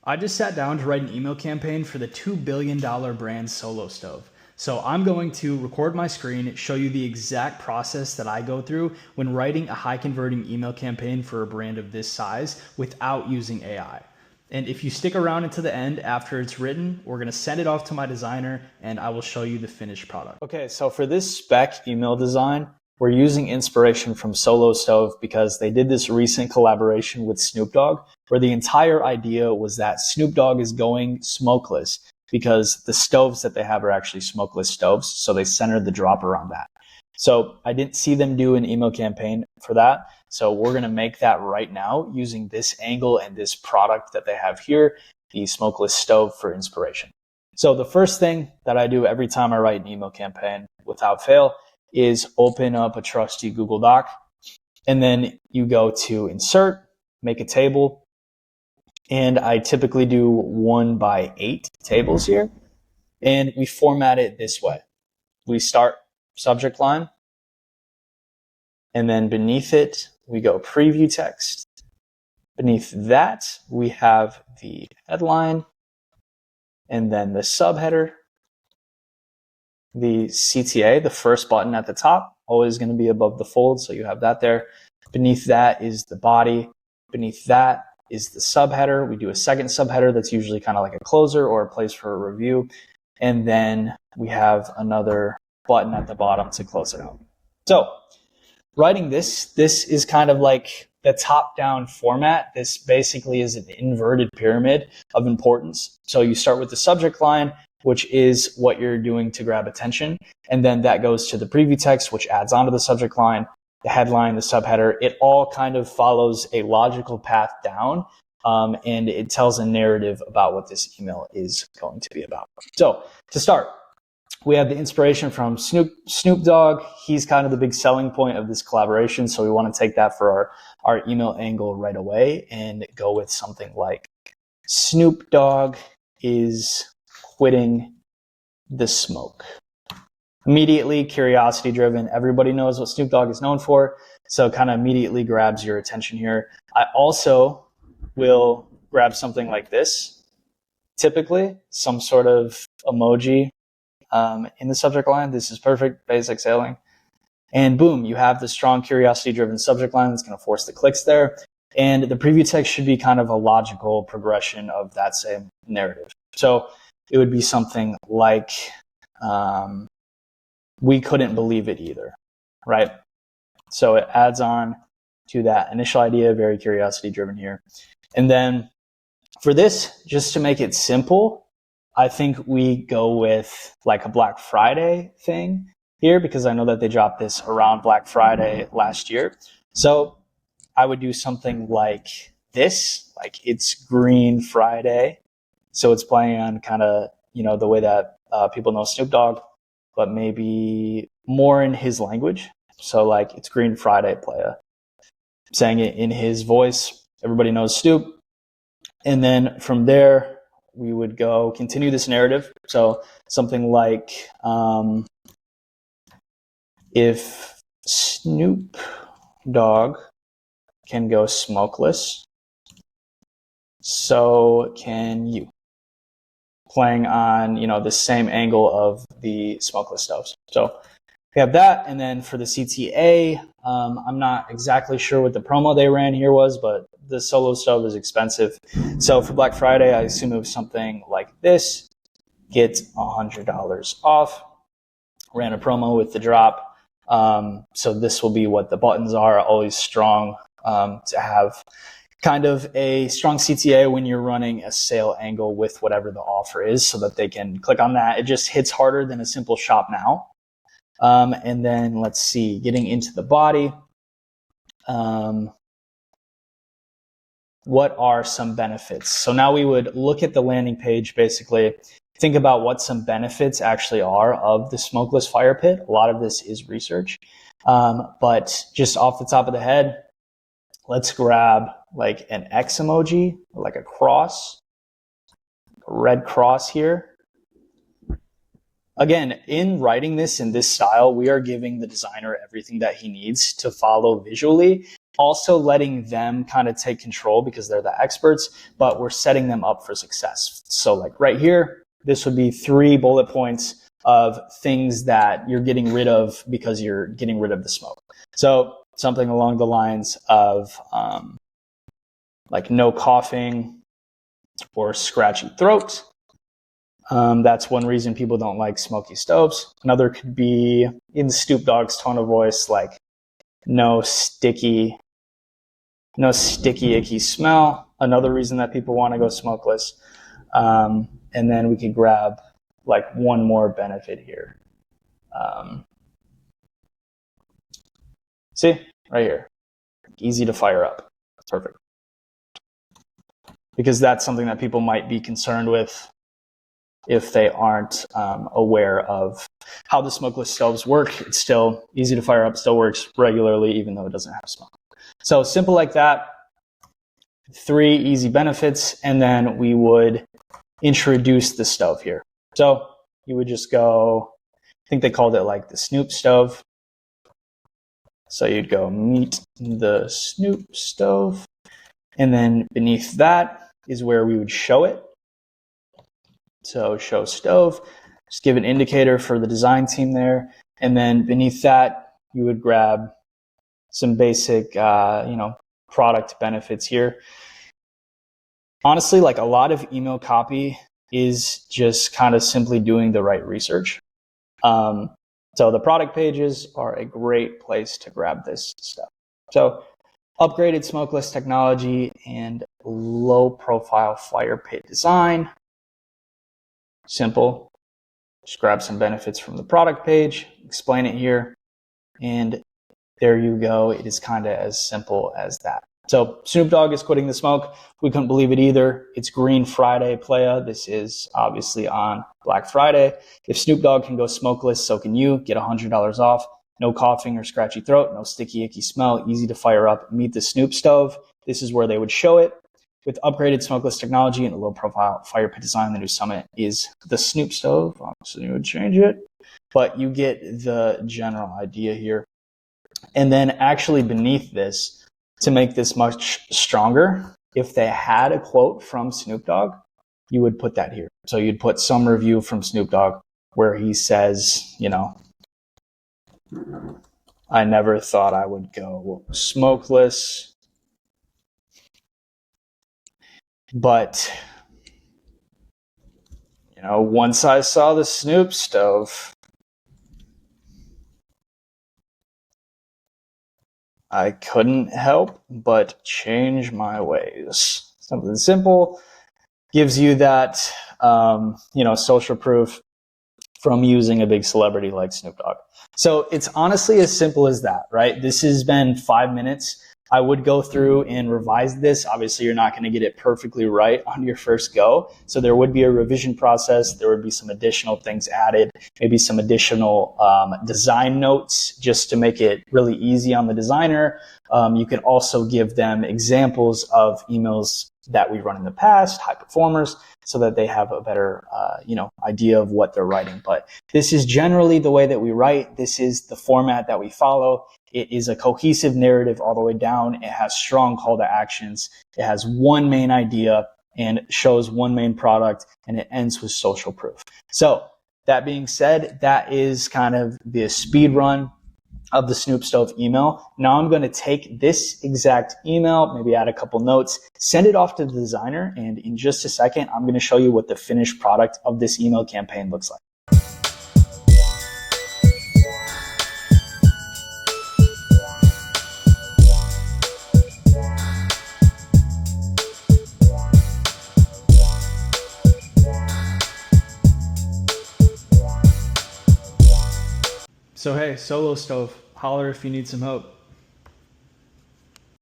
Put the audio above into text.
I just sat down to write an email campaign for the $2 billion brand Solo Stove. So I'm going to record my screen, show you the exact process that I go through when writing a high converting email campaign for a brand of this size without using AI. And if you stick around until the end after it's written, we're gonna send it off to my designer and I will show you the finished product. Okay, so for this spec email design, we're using inspiration from Solo Stove because they did this recent collaboration with Snoop Dogg where the entire idea was that Snoop Dogg is going smokeless because the stoves that they have are actually smokeless stoves. So they centered the drop around that. So I didn't see them do an email campaign for that. So we're going to make that right now using this angle and this product that they have here, the smokeless stove, for inspiration. So the first thing that I do every time I write an email campaign without fail is open up a trusty Google Doc, and then you go to insert, make a table, and I typically do 1x8 tables here, and we format it this way. We start subject line, and then beneath it we go preview text. Beneath that we have the headline, and then the subheader. The CTA, the first button at the top, always going to be above the fold, so you have that there. Beneath that is the body. Beneath that is the subheader. We do a second subheader that's usually kind of like a closer or a place for a review. And then we have another button at the bottom to close it out. So writing this is kind of like the top-down format. This basically is an inverted pyramid of importance. So you start with the subject line, which is what you're doing to grab attention. And then that goes to the preview text, which adds onto the subject line, the headline, the subheader. It all kind of follows a logical path down, and it tells a narrative about what this email is going to be about. So to start, we have the inspiration from Snoop Dogg. He's kind of the big selling point of this collaboration. So we want to take that for our email angle right away and go with something like Snoop Dogg is quitting the smoke. Immediately curiosity driven. Everybody knows what Snoop Dogg is known for, so kind of immediately grabs your attention here. I also will grab something like this, typically some sort of emoji in the subject line. This is perfect, basic sailing. And boom, you have the strong curiosity driven subject line that's going to force the clicks there. And the preview text should be kind of a logical progression of that same narrative. So it would be something like, we couldn't believe it either, right? So it adds on to that initial idea, very curiosity driven here. And then for this, just to make it simple, I think we go with like a Black Friday thing here because I know that they dropped this around Black Friday last year. So I would do something like this, like it's Green Friday. So it's playing on kind of, the way that people know Snoop Dogg, but maybe more in his language. So like it's Green Friday, playa. Saying it in his voice. Everybody knows Snoop. And then from there, we would continue this narrative. So something like, if Snoop Dogg can go smokeless, so can you. Playing on, the same angle of the smokeless stoves. So we have that. And then for the CTA, I'm not exactly sure what the promo they ran here was, but the Solo Stove is expensive. So for Black Friday, I assume it was something like this. Get $100 off. Ran a promo with the drop. So this will be what the buttons are. Always strong to have kind of a strong CTA when you're running a sale angle with whatever the offer is so that they can click on that. It just hits harder than a simple shop now. And then let's see, getting into the body. What are some benefits? So now we would look at the landing page, basically think about what some benefits actually are of the smokeless fire pit. A lot of this is research. But just off the top of the head, let's grab like an X emoji, like a cross, a red cross here. Again, in writing this in this style, we are giving the designer everything that he needs to follow visually. also letting them kind of take control because they're the experts, but we're setting them up for success. So like right here, this would be 3 bullet points of things that you're getting rid of because you're getting rid of the smoke. So something along the lines of like no coughing or scratchy throat. That's one reason people don't like smoky stoves. Another could be in Snoop Dogg's tone of voice, like no sticky, icky smell. Another reason that people want to go smokeless. And then we could grab like one more benefit here. See, right here, easy to fire up. That's perfect. Because that's something that people might be concerned with if they aren't aware of how the smokeless stoves work. It's still easy to fire up, still works regularly, even though it doesn't have smoke. So simple like that, 3 easy benefits, and then we would introduce the stove here. So you would just go, I think they called it like the Snoop stove. So you'd go meet the Snoop stove, and then beneath that is where we would show it. So show stove, just give an indicator for the design team there. And then beneath that, you would grab some basic, product benefits here. Honestly, like a lot of email copy is just kind of simply doing the right research. So the product pages are a great place to grab this stuff. So upgraded smokeless technology and low profile fire pit design. Simple. Just grab some benefits from the product page, explain it here, and there you go. It is kind of as simple as that. So Snoop Dogg is quitting the smoke. We couldn't believe it either. It's Green Friday, playa. This is obviously on Black Friday. If Snoop Dogg can go smokeless, so can you. Get $100 off. No coughing or scratchy throat. No sticky, icky smell. Easy to fire up. Meet the Snoop stove. This is where they would show it. With upgraded smokeless technology and a low-profile fire pit design, the new summit is the Snoop stove. Obviously, you would change it, but you get the general idea here. And then actually beneath this, to make this much stronger, if they had a quote from Snoop Dogg, you would put that here. So you'd put some review from Snoop Dogg where he says, I never thought I would go smokeless, but, once I saw the Snoop stove, I couldn't help but change my ways. Something simple gives you that, social proof from using a big celebrity like Snoop Dogg. So it's honestly as simple as that, right? This has been 5 minutes. I would go through and revise this. Obviously, you're not going to get it perfectly right on your first go. So there would be a revision process. There would be some additional things added, maybe some additional design notes just to make it really easy on the designer. You can also give them examples of emails that we've run in the past, high performers, so that they have a better, idea of what they're writing. But this is generally the way that we write. This is the format that we follow. It is a cohesive narrative all the way down. It has strong call to actions. It has one main idea and shows one main product, and it ends with social proof. So that being said, that is kind of the speed run of the Snoop Stove email. Now I'm going to take this exact email, maybe add a couple notes, send it off to the designer, and in just a second, I'm going to show you what the finished product of this email campaign looks like. So hey, Solo Stove, holler if you need some help.